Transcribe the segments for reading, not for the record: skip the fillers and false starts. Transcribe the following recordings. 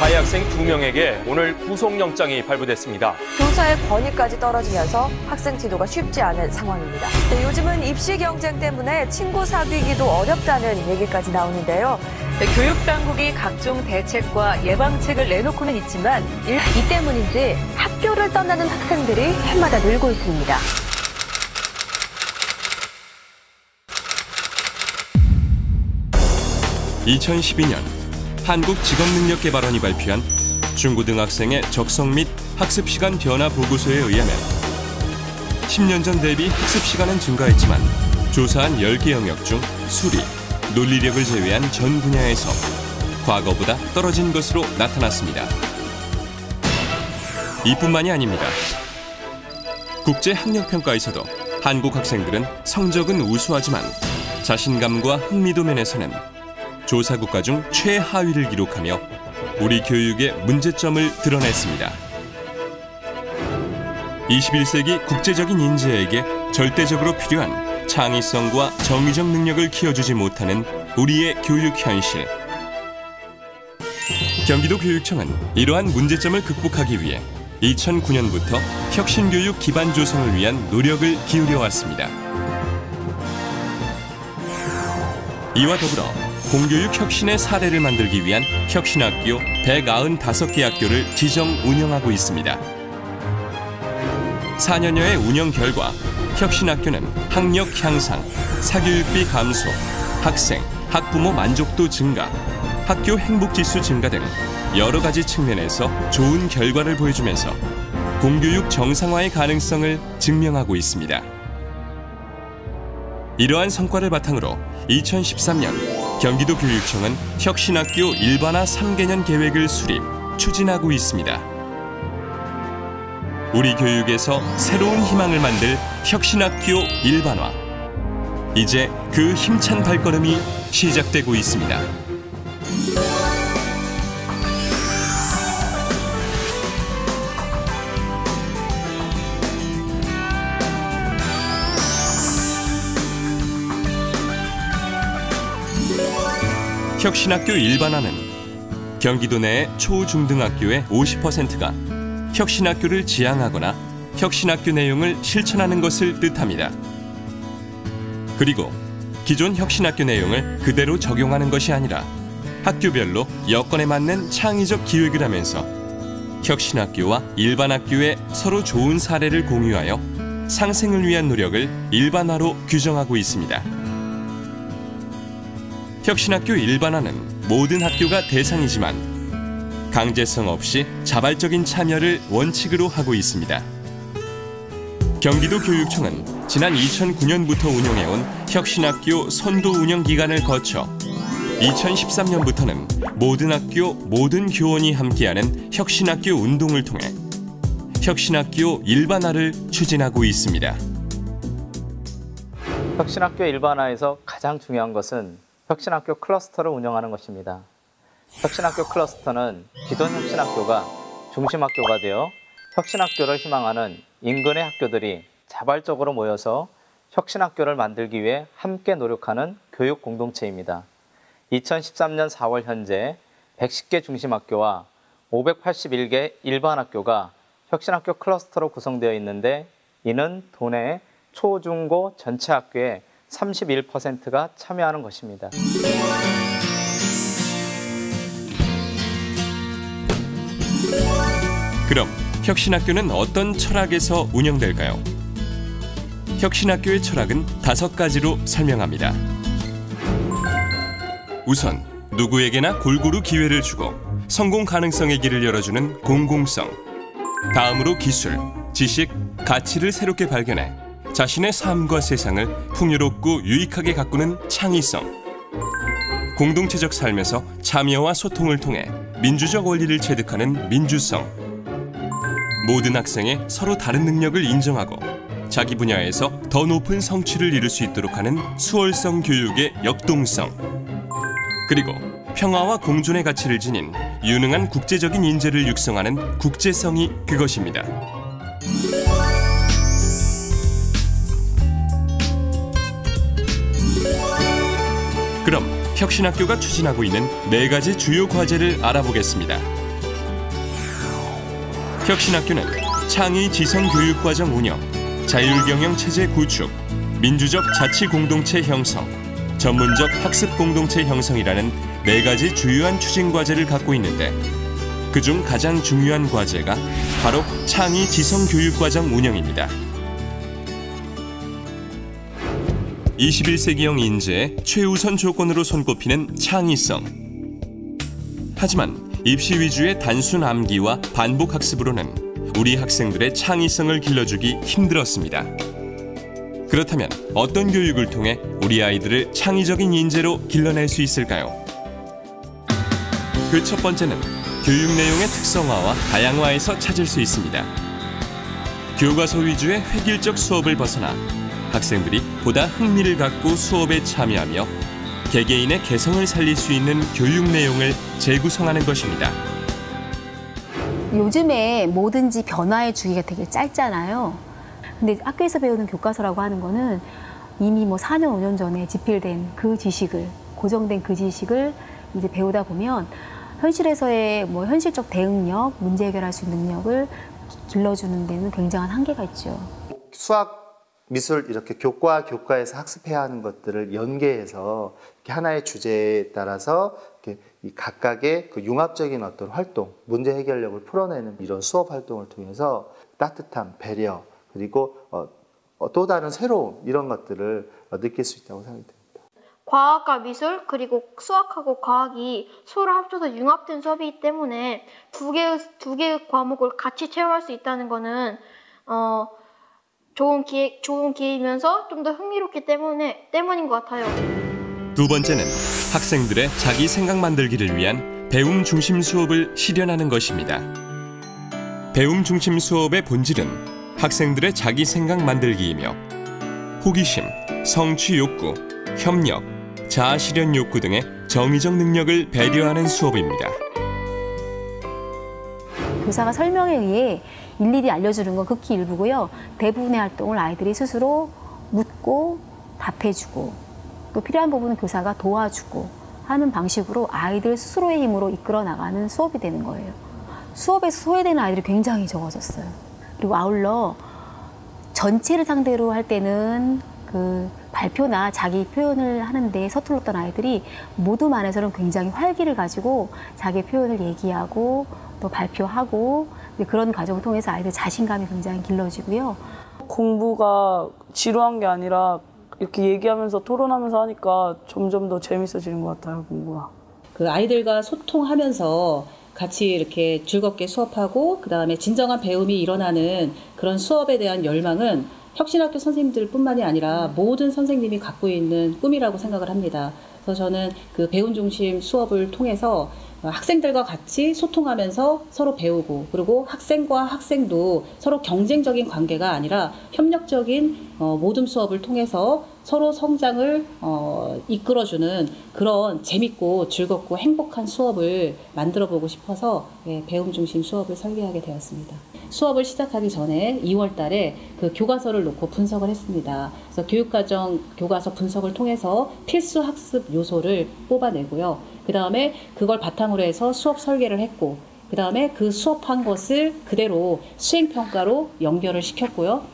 가해 학생 2명에게 오늘 구속영장이 발부됐습니다. 교사의 권위까지 떨어지면서 학생 지도가 쉽지 않은 상황입니다. 네, 요즘은 입시 경쟁 때문에 친구 사귀기도 어렵다는 얘기까지 나오는데요. 네, 교육당국이 각종 대책과 예방책을 내놓고는 있지만 이 때문인지 학교를 떠나는 학생들이 해마다 늘고 있습니다. (2012년) 한국직업능력개발원이 발표한 중고등학생의 적성 및 학습시간 변화 보고서에 의하면 10년 전 대비 학습시간은 증가했지만 조사한 10개 영역 중 수리, 논리력을 제외한 전 분야에서 과거보다 떨어진 것으로 나타났습니다. 이뿐만이 아닙니다. 국제학력평가에서도 한국 학생들은 성적은 우수하지만 자신감과 흥미도 면에서는 조사 국가 중 최하위를 기록하며 우리 교육의 문제점을 드러냈습니다. 21세기 국제적인 인재에게 절대적으로 필요한 창의성과 정의적 능력을 키워주지 못하는 우리의 교육 현실. 경기도교육청은 이러한 문제점을 극복하기 위해 2009년부터 혁신교육 기반 조성을 위한 노력을 기울여왔습니다. 이와 더불어 공교육 혁신의 사례를 만들기 위한 혁신학교 195개 학교를 지정 운영하고 있습니다. 4년여의 운영 결과 혁신학교는 학력 향상, 사교육비 감소, 학생, 학부모 만족도 증가, 학교 행복지수 증가 등 여러 가지 측면에서 좋은 결과를 보여주면서 공교육 정상화의 가능성을 증명하고 있습니다. 이러한 성과를 바탕으로 2013년 경기도교육청은 혁신학교 일반화 3개년 계획을 수립, 추진하고 있습니다. 우리 교육에서 새로운 희망을 만들 혁신학교 일반화. 이제 그 힘찬 발걸음이 시작되고 있습니다. 혁신학교 일반화는 경기도 내 초중등학교의 50%가 혁신학교를 지향하거나 혁신학교 내용을 실천하는 것을 뜻합니다. 그리고 기존 혁신학교 내용을 그대로 적용하는 것이 아니라 학교별로 여건에 맞는 창의적 기획을 하면서 혁신학교와 일반학교의 서로 좋은 사례를 공유하여 상생을 위한 노력을 일반화로 규정하고 있습니다. 혁신학교 일반화는 모든 학교가 대상이지만 강제성 없이 자발적인 참여를 원칙으로 하고 있습니다. 경기도교육청은 지난 2009년부터 운영해온 혁신학교 선도 운영 기간을 거쳐 2013년부터는 모든 학교, 모든 교원이 함께하는 혁신학교 운동을 통해 혁신학교 일반화를 추진하고 있습니다. 혁신학교 일반화에서 가장 중요한 것은 혁신학교 클러스터를 운영하는 것입니다. 혁신학교 클러스터는 기존 혁신학교가 중심학교가 되어 혁신학교를 희망하는 인근의 학교들이 자발적으로 모여서 혁신학교를 만들기 위해 함께 노력하는 교육 공동체입니다. 2013년 4월 현재 110개 중심학교와 581개 일반학교가 혁신학교 클러스터로 구성되어 있는데 이는 도내 초, 중, 고 전체 학교의 31%가 참여하는 것입니다. 그럼 혁신학교는 어떤 철학에서 운영될까요? 혁신학교의 철학은 5가지로 설명합니다. 우선 누구에게나 골고루 기회를 주고 성공 가능성의 길을 열어주는 공공성. 다음으로 기술, 지식, 가치를 새롭게 발견해 자신의 삶과 세상을 풍요롭고 유익하게 가꾸는 창의성. 공동체적 삶에서 참여와 소통을 통해 민주적 원리를 체득하는 민주성. 모든 학생의 서로 다른 능력을 인정하고 자기 분야에서 더 높은 성취를 이룰 수 있도록 하는 수월성 교육의 역동성. 그리고 평화와 공존의 가치를 지닌 유능한 국제적인 인재를 육성하는 국제성이 그것입니다. 그럼 혁신학교가 추진하고 있는 4가지 주요 과제를 알아보겠습니다. 혁신학교는 창의 지성 교육과정 운영, 자율경영 체제 구축, 민주적 자치 공동체 형성, 전문적 학습 공동체 형성이라는 4가지 주요한 추진 과제를 갖고 있는데 그중 가장 중요한 과제가 바로 창의 지성 교육과정 운영입니다. 21세기형 인재의 최우선 조건으로 손꼽히는 창의성. 하지만 입시 위주의 단순 암기와 반복 학습으로는 우리 학생들의 창의성을 길러주기 힘들었습니다. 그렇다면 어떤 교육을 통해 우리 아이들을 창의적인 인재로 길러낼 수 있을까요? 그 첫 번째는 교육 내용의 특성화와 다양화에서 찾을 수 있습니다. 교과서 위주의 획일적 수업을 벗어나 학생들이 보다 흥미를 갖고 수업에 참여하며 개개인의 개성을 살릴 수 있는 교육 내용을 재구성하는 것입니다. 요즘에 뭐든지 변화의 주기가 되게 짧잖아요. 근데 학교에서 배우는 교과서라고 하는 거는 이미 4년, 5년 전에 집필된 그 지식을, 고정된 그 지식을 이제 배우다 보면 현실에서의 현실적 대응력, 문제 해결할 수 있는 능력을 길러주는 데는 굉장한 한계가 있죠. 수학, 미술 이렇게 교과에서 학습해야 하는 것들을 연계해서 이렇게 하나의 주제에 따라서 이렇게 이 각각의 그 융합적인 어떤 활동, 문제 해결력을 풀어내는 이런 수업 활동을 통해서 따뜻함, 배려, 그리고 또 다른 새로움 이런 것들을 느낄 수 있다고 생각이 듭니다. 과학과 미술 그리고 수학하고 과학이 서로 합쳐서 융합된 수업이기 때문에 두 개의 과목을 같이 채용할 수 있다는 거는 좋은 기회이면서 좀 더 흥미롭기 때문인 것 같아요. 두 번째는 학생들의 자기 생각 만들기를 위한 배움 중심 수업을 실현하는 것입니다. 배움 중심 수업의 본질은 학생들의 자기 생각 만들기이며 호기심, 성취 욕구, 협력, 자아 실현 욕구 등의 정의적 능력을 배려하는 수업입니다. 교사가 설명에 의해 일일이 알려주는 건 극히 일부고요. 대부분의 활동을 아이들이 스스로 묻고 답해주고 또 필요한 부분은 교사가 도와주고 하는 방식으로 아이들 스스로의 힘으로 이끌어 나가는 수업이 되는 거예요. 수업에서 소외되는 아이들이 굉장히 적어졌어요. 그리고 아울러 전체를 상대로 할 때는 그 발표나 자기 표현을 하는데 서툴렀던 아이들이 모두 반에서는 굉장히 활기를 가지고 자기 표현을 얘기하고 또 발표하고 그런 과정을 통해서 아이들 자신감이 굉장히 길러지고요. 공부가 지루한 게 아니라 이렇게 얘기하면서 토론하면서 하니까 점점 더 재밌어지는 것 같아요, 공부가. 그 아이들과 소통하면서 같이 이렇게 즐겁게 수업하고 그다음에 진정한 배움이 일어나는 그런 수업에 대한 열망은 혁신학교 선생님들뿐만이 아니라 모든 선생님이 갖고 있는 꿈이라고 생각을 합니다. 그래서 저는 그 배움 중심 수업을 통해서 학생들과 같이 소통하면서 서로 배우고 그리고 학생과 학생도 서로 경쟁적인 관계가 아니라 협력적인 모둠 수업을 통해서 서로 성장을 이끌어주는 그런 재밌고 즐겁고 행복한 수업을 만들어보고 싶어서 배움 중심 수업을 설계하게 되었습니다. 수업을 시작하기 전에 2월 달에 그 교과서를 놓고 분석을 했습니다. 그래서 교육과정 교과서 분석을 통해서 필수 학습 요소를 뽑아내고요. 그 다음에 그걸 바탕으로 해서 수업 설계를 했고 그 다음에 그 수업한 것을 그대로 수행평가로 연결을 시켰고요.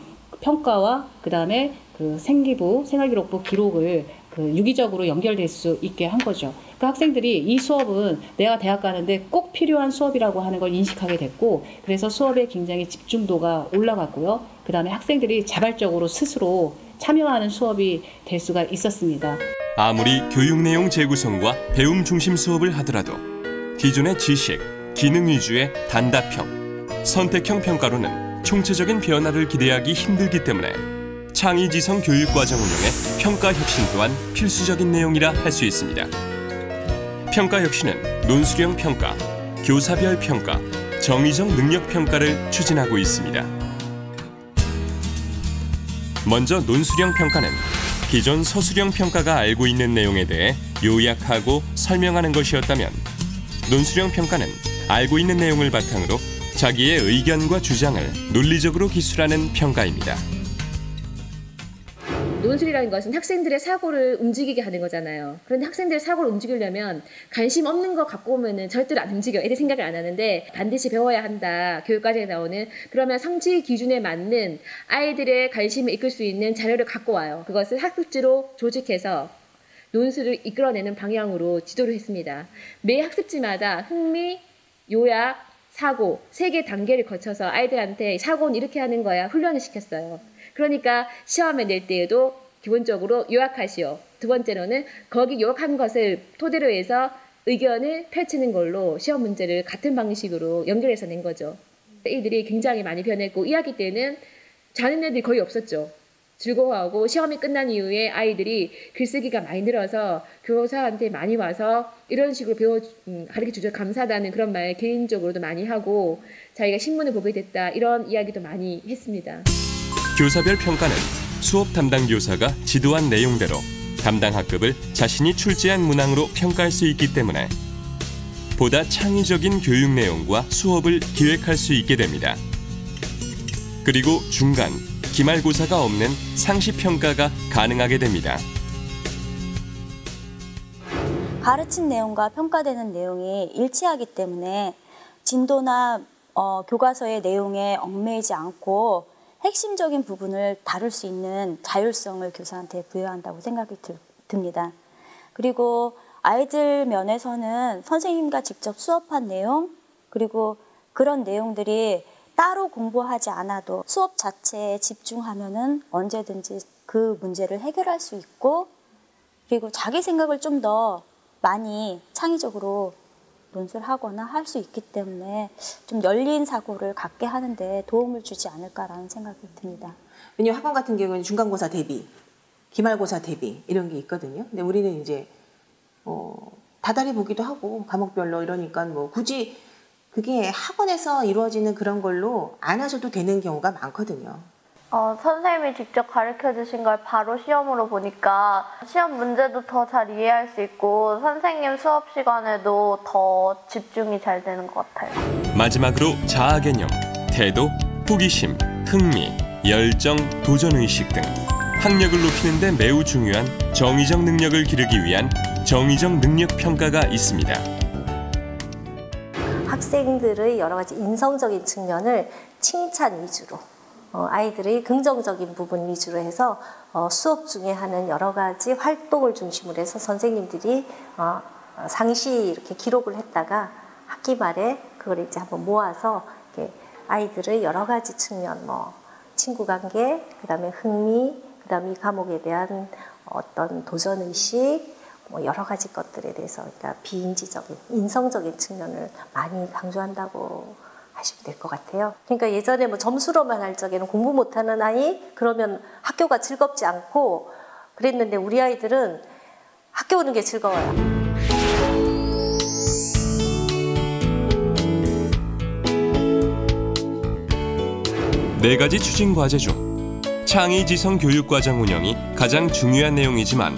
평가와 그 다음에 그 생기부, 생활기록부 기록을 그 유기적으로 연결될 수 있게 한 거죠. 그 학생들이 이 수업은 내가 대학 가는데 꼭 필요한 수업이라고 하는 걸 인식하게 됐고 그래서 수업에 굉장히 집중도가 올라갔고요. 그 다음에 학생들이 자발적으로 스스로 참여하는 수업이 될 수가 있었습니다. 아무리 교육 내용 재구성과 배움 중심 수업을 하더라도 기존의 지식, 기능 위주의 단답형, 선택형 평가로는 총체적인 변화를 기대하기 힘들기 때문에 창의지성 교육과정 운영의 평가 혁신 또한 필수적인 내용이라 할 수 있습니다. 평가 혁신은 논술형 평가, 교사별 평가, 정의적 능력 평가를 추진하고 있습니다. 먼저 논술형 평가는 기존 서술형 평가가 알고 있는 내용에 대해 요약하고 설명하는 것이었다면 논술형 평가는 알고 있는 내용을 바탕으로 자기의 의견과 주장을 논리적으로 기술하는 평가입니다. 논술이라는 것은 학생들의 사고를 움직이게 하는 거잖아요. 그런데 학생들의 사고를 움직이려면 관심 없는 거 갖고 오면은 절대로 안 움직여. 애들 생각을 안 하는데 반드시 배워야 한다. 교육과정에 나오는. 그러면 성취 기준에 맞는 아이들의 관심을 이끌 수 있는 자료를 갖고 와요. 그것을 학습지로 조직해서 논술을 이끌어내는 방향으로 지도를 했습니다. 매 학습지마다 흥미, 요약, 사고 3개 단계를 거쳐서 아이들한테 사고는 이렇게 하는 거야 훈련을 시켰어요. 그러니까 시험에 낼 때에도 기본적으로 요약하시오. 두 번째로는 거기 요약한 것을 토대로 해서 의견을 펼치는 걸로 시험 문제를 같은 방식으로 연결해서 낸 거죠. 애들이 굉장히 많이 변했고 2학기 때는 자는 애들이 거의 없었죠. 즐거워하고 시험이 끝난 이후에 아이들이 글쓰기가 많이 늘어서 교사한테 많이 와서 이런 식으로 가르쳐주셔서 감사하다는 그런 말 개인적으로도 많이 하고 자기가 신문을 보게 됐다 이런 이야기도 많이 했습니다. 교사별 평가는 수업 담당 교사가 지도한 내용대로 담당 학급을 자신이 출제한 문항으로 평가할 수 있기 때문에 보다 창의적인 교육 내용과 수업을 기획할 수 있게 됩니다. 그리고 중간, 기말고사가 없는 상시평가가 가능하게 됩니다. 가르친 내용과 평가되는 내용이 일치하기 때문에 진도나 교과서의 내용에 얽매이지 않고 핵심적인 부분을 다룰 수 있는 자율성을 교사한테 부여한다고 생각이 듭니다. 그리고 아이들 면에서는 선생님과 직접 수업한 내용 그리고 그런 내용들이 따로 공부하지 않아도 수업 자체에 집중하면은 언제든지 그 문제를 해결할 수 있고 그리고 자기 생각을 좀 더 많이 창의적으로 논술하거나 할 수 있기 때문에 좀 열린 사고를 갖게 하는데 도움을 주지 않을까라는 생각이 듭니다. 왜냐하면 학원 같은 경우는 중간고사 대비, 기말고사 대비 이런 게 있거든요. 근데 우리는 이제 다달이 보기도 하고 과목별로 이러니까 뭐 굳이 그게 학원에서 이루어지는 그런 걸로 안 하셔도 되는 경우가 많거든요. 선생님이 직접 가르쳐 주신 걸 바로 시험으로 보니까 시험 문제도 더 잘 이해할 수 있고 선생님 수업 시간에도 더 집중이 잘 되는 것 같아요. 마지막으로 자아 개념, 태도, 호기심, 흥미, 열정, 도전의식 등 학력을 높이는 데 매우 중요한 정의적 능력을 기르기 위한 정의적 능력 평가가 있습니다. 학생들의 여러 가지 인성적인 측면을 칭찬 위주로 아이들의 긍정적인 부분 위주로 해서 수업 중에 하는 여러 가지 활동을 중심으로 해서 선생님들이 상시 이렇게 기록을 했다가 학기 말에 그걸 이제 한번 모아서 이렇게 아이들의 여러 가지 측면, 친구 관계, 그다음에 흥미, 그다음에 이 과목에 대한 어떤 도전 의식, 여러 가지 것들에 대해서 그러니까 비인지적인, 인성적인 측면을 많이 강조한다고 하시면 될 것 같아요. 그러니까 예전에 점수로만 할 적에는 공부 못하는 아이 그러면 학교가 즐겁지 않고 그랬는데 우리 아이들은 학교 오는 게 즐거워요. 네 가지 추진 과제 중 창의지성 교육과정 운영이 가장 중요한 내용이지만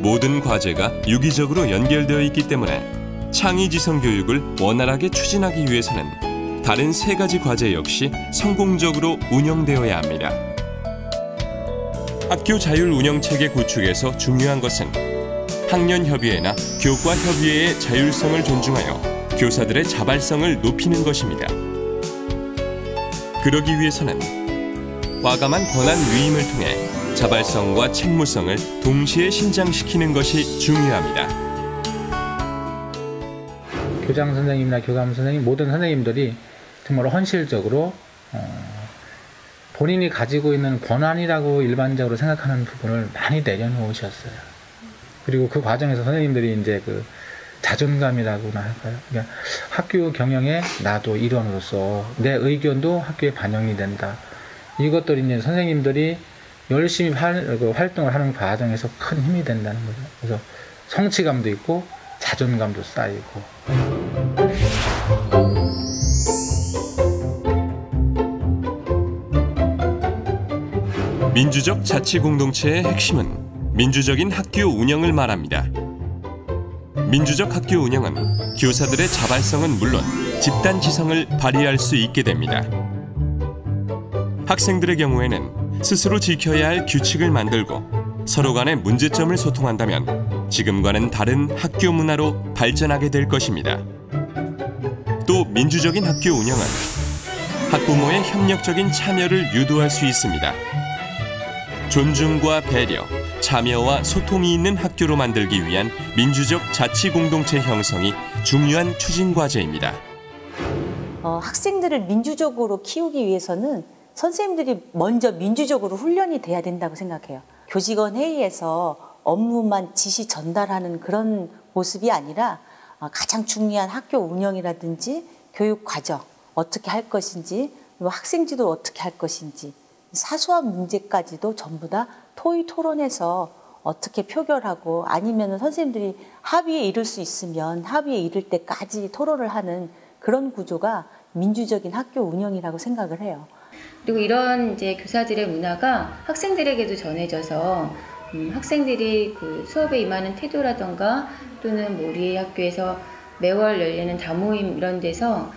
모든 과제가 유기적으로 연결되어 있기 때문에 창의지성 교육을 원활하게 추진하기 위해서는 다른 3가지 과제 역시 성공적으로 운영되어야 합니다. 학교 자율 운영체계 구축에서 중요한 것은 학년 협의회나 교과 협의회의 자율성을 존중하여 교사들의 자발성을 높이는 것입니다. 그러기 위해서는 과감한 권한 위임을 통해 자발성과 책무성을 동시에 신장시키는 것이 중요합니다. 교장 선생님이나 교감 선생님 모든 선생님들이 정말 헌실적으로 본인이 가지고 있는 권한이라고 일반적으로 생각하는 부분을 많이 내려놓으셨어요. 그리고 그 과정에서 선생님들이 이제 그 자존감이라고나 할까요? 그러니까 학교 경영에 나도 일원으로서 내 의견도 학교에 반영이 된다. 이것들이 이제 선생님들이 열심히 활동을 하는 과정에서 큰 힘이 된다는 거죠. 그래서 성취감도 있고 자존감도 쌓이고. 민주적 자치공동체의 핵심은 민주적인 학교 운영을 말합니다. 민주적 학교 운영은 교사들의 자발성은 물론 집단 지성을 발휘할 수 있게 됩니다. 학생들의 경우에는 스스로 지켜야 할 규칙을 만들고 서로 간의 문제점을 소통한다면 지금과는 다른 학교 문화로 발전하게 될 것입니다. 또 민주적인 학교 운영은 학부모의 협력적인 참여를 유도할 수 있습니다. 존중과 배려, 참여와 소통이 있는 학교로 만들기 위한 민주적 자치 공동체 형성이 중요한 추진 과제입니다. 학생들을 민주적으로 키우기 위해서는 선생님들이 먼저 민주적으로 훈련이 돼야 된다고 생각해요. 교직원 회의에서 업무만 지시 전달하는 그런 모습이 아니라 가장 중요한 학교 운영이라든지 교육 과정 어떻게 할 것인지, 학생 지도 어떻게 할 것인지, 사소한 문제까지도 전부 다 토의 토론해서 어떻게 표결하고, 아니면 선생님들이 합의에 이를 수 있으면 합의에 이를 때까지 토론을 하는 그런 구조가 민주적인 학교 운영이라고 생각을 해요. 그리고 이런 이제 교사들의 문화가 학생들에게도 전해져서 학생들이 그 수업에 임하는 태도라던가 또는 뭐 우리 학교에서 매월 열리는 다모임 이런 데서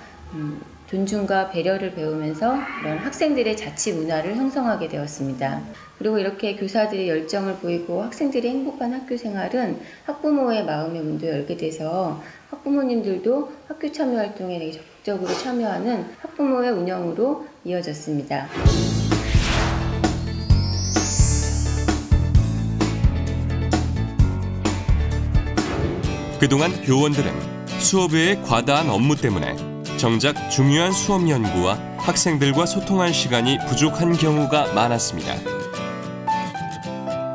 존중과 배려를 배우면서 이런 학생들의 자치 문화를 형성하게 되었습니다. 그리고 이렇게 교사들이 열정을 보이고 학생들이 행복한 학교 생활은 학부모의 마음의 문도 열게 돼서 학부모님들도 학교 참여 활동에 되게 적극적으로 참여하는 학부모의 운영으로 이어졌습니다. 그동안 교원들은 수업 외의 과다한 업무 때문에 정작 중요한 수업 연구와 학생들과 소통할 시간이 부족한 경우가 많았습니다.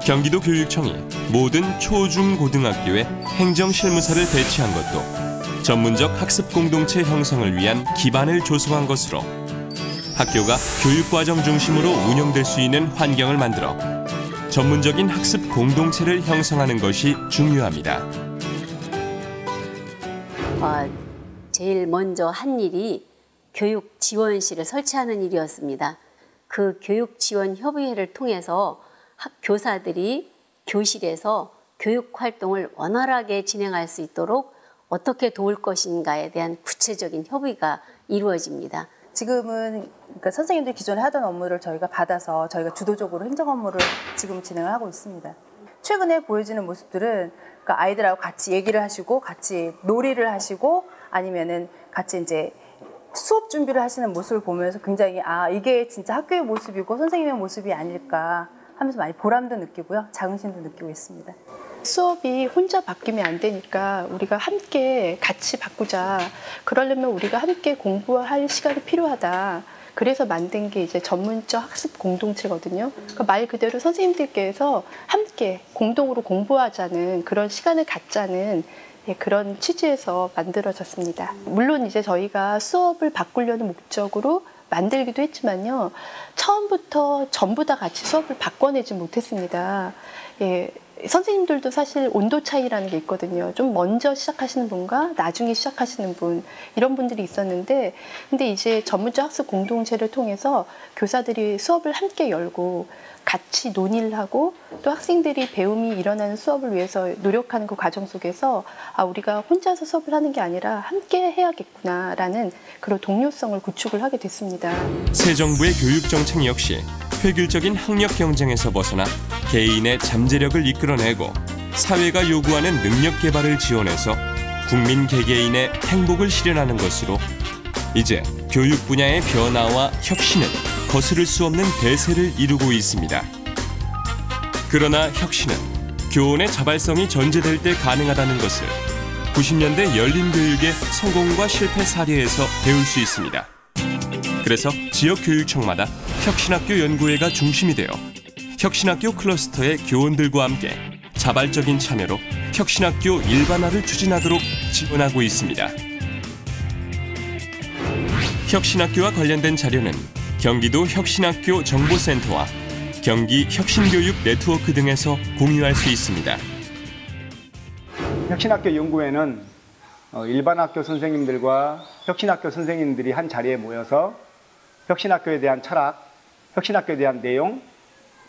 경기도 교육청이 모든 초, 중, 고등학교에 행정실무사를 배치한 것도 전문적 학습 공동체 형성을 위한 기반을 조성한 것으로 학교가 교육과정 중심으로 운영될 수 있는 환경을 만들어 전문적인 학습 공동체를 형성하는 것이 중요합니다. 제일 먼저 한 일이 교육지원실을 설치하는 일이었습니다. 그 교육지원협의회를 통해서 교사들이 교실에서 교육활동을 원활하게 진행할 수 있도록 어떻게 도울 것인가에 대한 구체적인 협의가 이루어집니다. 지금은 그러니까 선생님들 기존에 하던 업무를 저희가 받아서 저희가 주도적으로 행정 업무를 지금 진행을 하고 있습니다. 최근에 보여지는 모습들은 그러니까 아이들하고 같이 얘기를 하시고 같이 놀이를 하시고 아니면은 같이 이제 수업 준비를 하시는 모습을 보면서 굉장히 이게 진짜 학교의 모습이고 선생님의 모습이 아닐까 하면서 많이 보람도 느끼고요. 자긍심도 느끼고 있습니다. 수업이 혼자 바뀌면 안 되니까 우리가 함께 같이 바꾸자. 그러려면 우리가 함께 공부할 시간이 필요하다. 그래서 만든 게 이제 전문적 학습 공동체거든요. 그러니까 말 그대로 선생님들께서 함께 공동으로 공부하자는 그런 시간을 갖자는 그런 취지에서 만들어졌습니다. 물론 이제 저희가 수업을 바꾸려는 목적으로 만들기도 했지만요. 처음부터 전부 다 같이 수업을 바꿔내지 못했습니다. 선생님들도 사실 온도 차이라는 게 있거든요. 좀 먼저 시작하시는 분과 나중에 시작하시는 분, 이런 분들이 있었는데, 근데 이제 전문적 학습 공동체를 통해서 교사들이 수업을 함께 열고 같이 논의를 하고 또 학생들이 배움이 일어나는 수업을 위해서 노력하는 그 과정 속에서 우리가 혼자서 수업을 하는 게 아니라 함께 해야겠구나라는 그런 동료성을 구축을 하게 됐습니다. 새 정부의 교육 정책 역시 획일적인 학력 경쟁에서 벗어나 개인의 잠재력을 이끌어내고 사회가 요구하는 능력 개발을 지원해서 국민 개개인의 행복을 실현하는 것으로 이제 교육 분야의 변화와 혁신은 거스를 수 없는 대세를 이루고 있습니다. 그러나 혁신은 교원의 자발성이 전제될 때 가능하다는 것을 90년대 열린 교육의 성공과 실패 사례에서 배울 수 있습니다. 그래서 지역교육청마다 혁신학교 연구회가 중심이 되어 혁신학교 클러스터의 교원들과 함께 자발적인 참여로 혁신학교 일반화를 추진하도록 지원하고 있습니다. 혁신학교와 관련된 자료는 경기도 혁신학교 정보센터와 경기 혁신교육 네트워크 등에서 공유할 수 있습니다. 혁신학교 연구회는 일반학교 선생님들과 혁신학교 선생님들이 한 자리에 모여서 혁신학교에 대한 철학, 혁신학교에 대한 내용,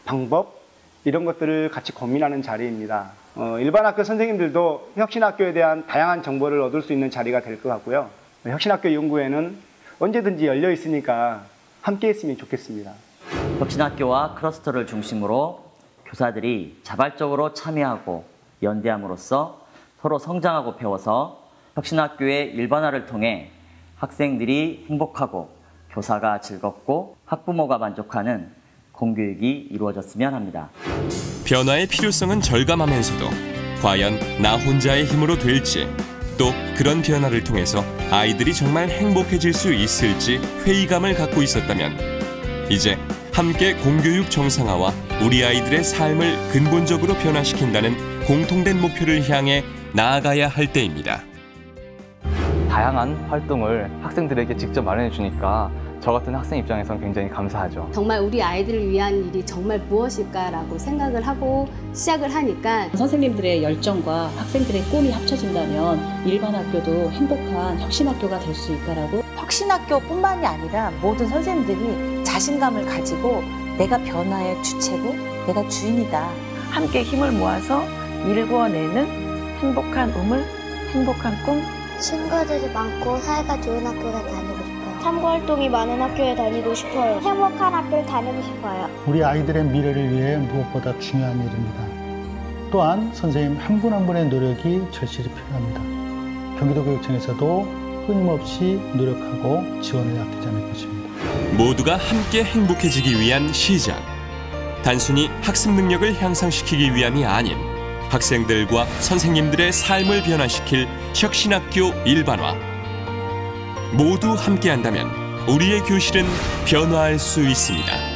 방법 이런 것들을 같이 고민하는 자리입니다. 일반학교 선생님들도 혁신학교에 대한 다양한 정보를 얻을 수 있는 자리가 될 것 같고요. 혁신학교 연구회는 언제든지 열려 있으니까 함께 했으면 좋겠습니다. 혁신학교와 클러스터를 중심으로 교사들이 자발적으로 참여하고 연대함으로써 서로 성장하고 배워서 혁신학교의 일반화를 통해 학생들이 행복하고 교사가 즐겁고 학부모가 만족하는 공교육이 이루어졌으면 합니다. 변화의 필요성은 절감하면서도 과연 나 혼자의 힘으로 될지, 또 그런 변화를 통해서 아이들이 정말 행복해질 수 있을지 회의감을 갖고 있었다면 이제 함께 공교육 정상화와 우리 아이들의 삶을 근본적으로 변화시킨다는 공통된 목표를 향해 나아가야 할 때입니다. 다양한 활동을 학생들에게 직접 마련해 주니까 저 같은 학생 입장에서는 굉장히 감사하죠. 정말 우리 아이들을 위한 일이 정말 무엇일까라고 생각을 하고 시작을 하니까 선생님들의 열정과 학생들의 꿈이 합쳐진다면 일반 학교도 행복한 혁신학교가 될 수 있다라고. 혁신학교뿐만이 아니라 모든 선생님들이 자신감을 가지고 내가 변화의 주체고 내가 주인이다. 함께 힘을 모아서 일궈내는 행복한 우물, 행복한 꿈. 친구들이 많고 사이가 좋은 학교를 다니고 싶어요. 참고활동이 많은 학교에 다니고 싶어요. 행복한 학교를 다니고 싶어요. 우리 아이들의 미래를 위해 무엇보다 중요한 일입니다. 또한 선생님 한 분 한 분의 노력이 절실히 필요합니다. 경기도교육청에서도 끊임없이 노력하고 지원을 아끼지 않을 것입니다. 모두가 함께 행복해지기 위한 시작. 단순히 학습 능력을 향상시키기 위함이 아닌 학생들과 선생님들의 삶을 변화시킬 혁신학교 일반화. 모두 함께한다면 우리의 교실은 변화할 수 있습니다.